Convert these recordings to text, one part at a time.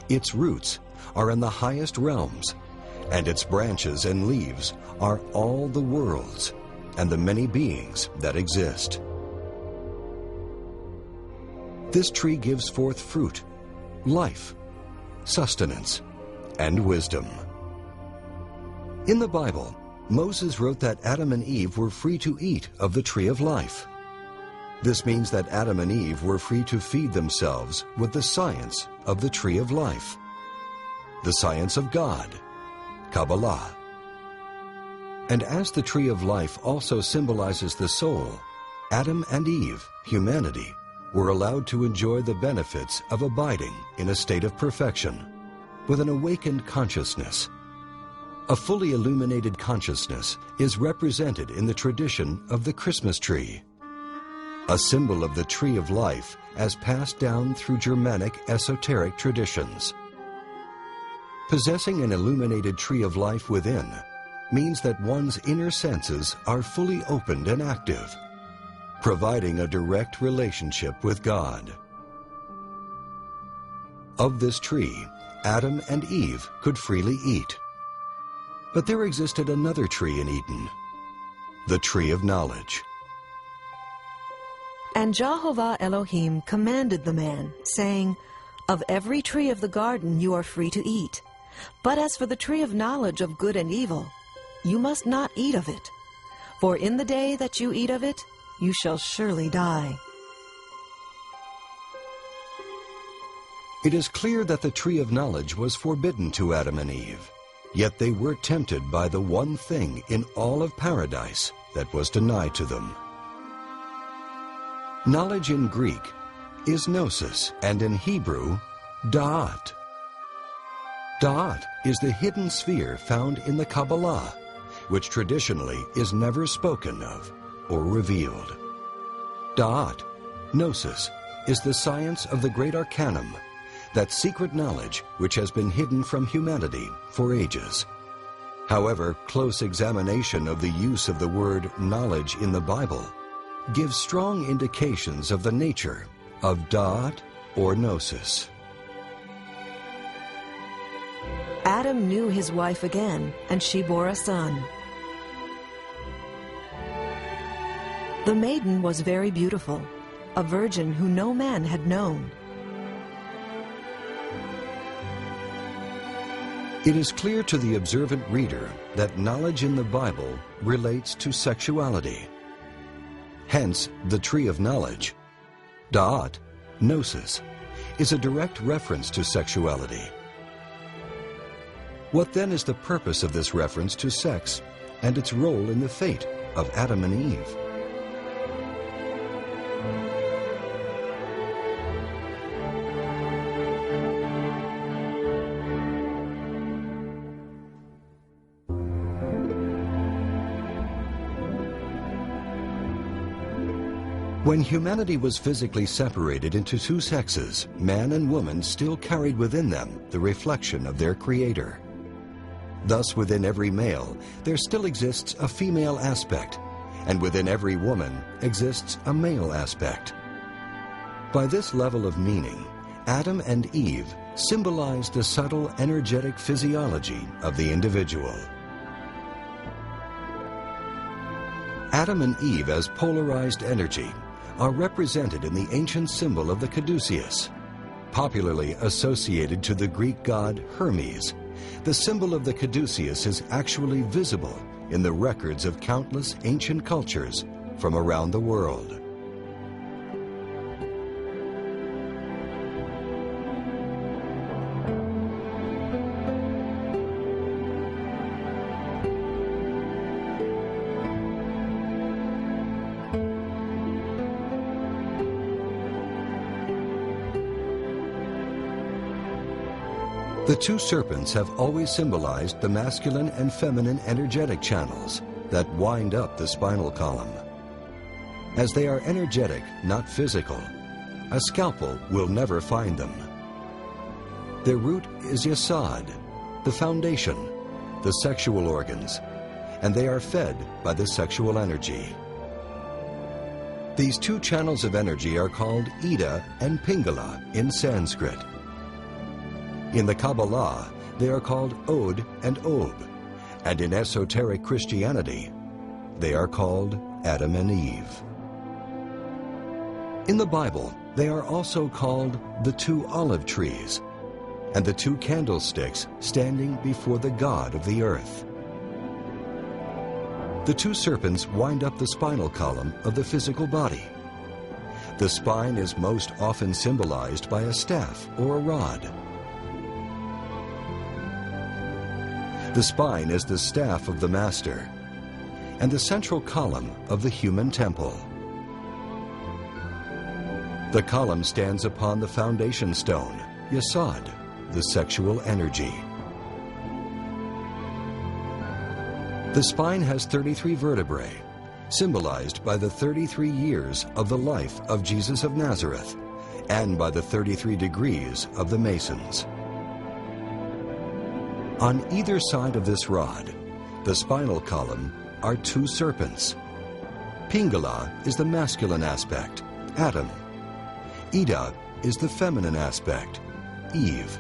Its roots are in the highest realms, and its branches and leaves are all the worlds and the many beings that exist. This tree gives forth fruit, life, sustenance, and wisdom. In the Bible, Moses wrote that Adam and Eve were free to eat of the tree of life. This means that Adam and Eve were free to feed themselves with the science of the tree of life, the science of God, Kabbalah. And as the tree of life also symbolizes the soul, Adam and Eve, humanity, were allowed to enjoy the benefits of abiding in a state of perfection, with an awakened consciousness. A fully illuminated consciousness is represented in the tradition of the Christmas tree, a symbol of the tree of life as passed down through Germanic esoteric traditions. Possessing an illuminated tree of life within means that one's inner senses are fully opened and active, providing a direct relationship with God. Of this tree, Adam and Eve could freely eat. But there existed another tree in Eden, the tree of knowledge. And Jehovah Elohim commanded the man, saying, "Of every tree of the garden you are free to eat, but as for the tree of knowledge of good and evil, you must not eat of it. For in the day that you eat of it, you shall surely die." It is clear that the tree of knowledge was forbidden to Adam and Eve, yet they were tempted by the one thing in all of paradise that was denied to them. Knowledge in Greek is gnosis, and in Hebrew, da'at. Da'at is the hidden sphere found in the Kabbalah, which traditionally is never spoken of or revealed. Da'at, gnosis, is the science of the Great Arcanum, that secret knowledge which has been hidden from humanity for ages. However, close examination of the use of the word knowledge in the Bible gives strong indications of the nature of da'at or gnosis. Adam knew his wife again, and she bore a son. The maiden was very beautiful, a virgin who no man had known. It is clear to the observant reader that knowledge in the Bible relates to sexuality. Hence, the tree of knowledge, da'at, gnosis, is a direct reference to sexuality. What then is the purpose of this reference to sex and its role in the fate of Adam and Eve? When humanity was physically separated into two sexes, man and woman still carried within them the reflection of their Creator. Thus, within every male, there still exists a female aspect, and within every woman exists a male aspect. By this level of meaning, Adam and Eve symbolized the subtle energetic physiology of the individual. Adam and Eve as polarized energy are represented in the ancient symbol of the caduceus. Popularly associated to the Greek god Hermes, the symbol of the caduceus is actually visible in the records of countless ancient cultures from around the world. The two serpents have always symbolized the masculine and feminine energetic channels that wind up the spinal column. As they are energetic, not physical, a scalpel will never find them. Their root is yesod, the foundation, the sexual organs, and they are fed by the sexual energy. These two channels of energy are called Ida and Pingala in Sanskrit. In the Kabbalah, they are called Od and Ob, and in esoteric Christianity, they are called Adam and Eve. In the Bible, they are also called the two olive trees and the two candlesticks standing before the God of the earth. The two serpents wind up the spinal column of the physical body. The spine is most often symbolized by a staff or a rod. The spine is the staff of the master and the central column of the human temple. The column stands upon the foundation stone, Yesod, the sexual energy. The spine has 33 vertebrae, symbolized by the 33 years of the life of Jesus of Nazareth and by the 33 degrees of the Masons. On either side of this rod, the spinal column, are two serpents. Pingala is the masculine aspect, Adam. Ida is the feminine aspect, Eve.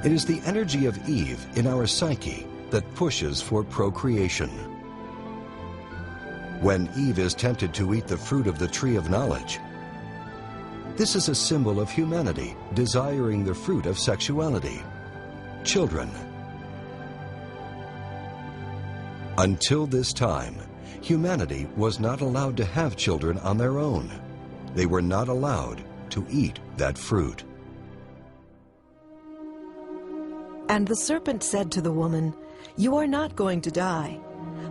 It is the energy of Eve in our psyche that pushes for procreation. When Eve is tempted to eat the fruit of the tree of knowledge, this is a symbol of humanity desiring the fruit of sexuality, children. Until this time, humanity was not allowed to have children on their own. They were not allowed to eat that fruit. And the serpent said to the woman, "You are not going to die,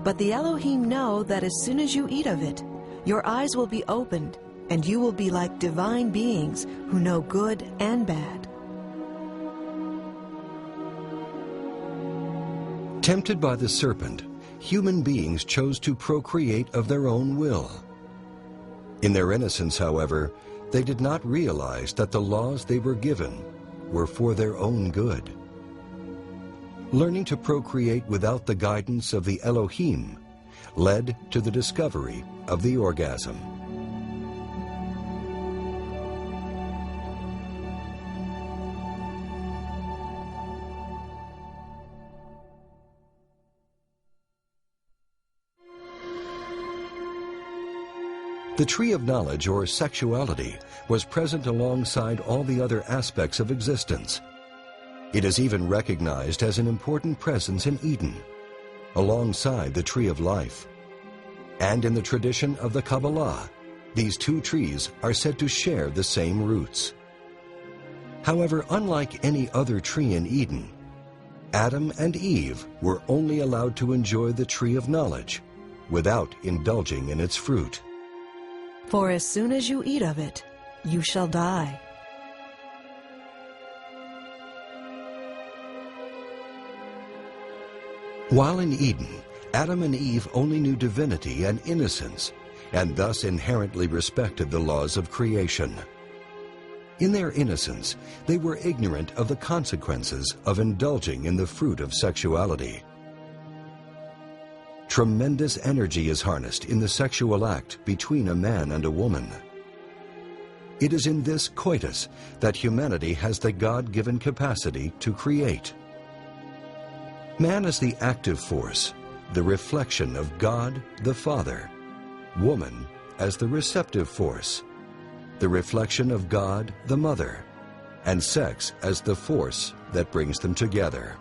but the Elohim know that as soon as you eat of it, your eyes will be opened, and you will be like divine beings who know good and bad." Tempted by the serpent, human beings chose to procreate of their own will. In their innocence, however, they did not realize that the laws they were given were for their own good. Learning to procreate without the guidance of the Elohim led to the discovery of the orgasm. The tree of knowledge, or sexuality, was present alongside all the other aspects of existence. It is even recognized as an important presence in Eden, alongside the tree of life. And in the tradition of the Kabbalah, these two trees are said to share the same roots. However, unlike any other tree in Eden, Adam and Eve were only allowed to enjoy the tree of knowledge without indulging in its fruit. For as soon as you eat of it, you shall die. While in Eden, Adam and Eve only knew divinity and innocence, and thus inherently respected the laws of creation. In their innocence, they were ignorant of the consequences of indulging in the fruit of sexuality. Tremendous energy is harnessed in the sexual act between a man and a woman. It is in this coitus that humanity has the God-given capacity to create. Man is the active force, the reflection of God the Father. Woman as the receptive force, the reflection of God the Mother. And sex as the force that brings them together.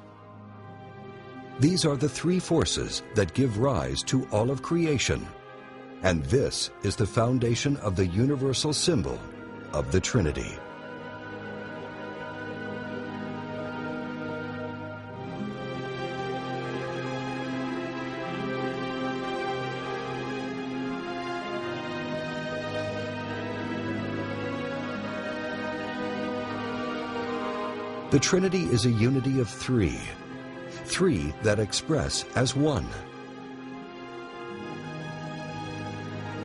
These are the three forces that give rise to all of creation, and this is the foundation of the universal symbol of the Trinity. The Trinity is a unity of three that express as one.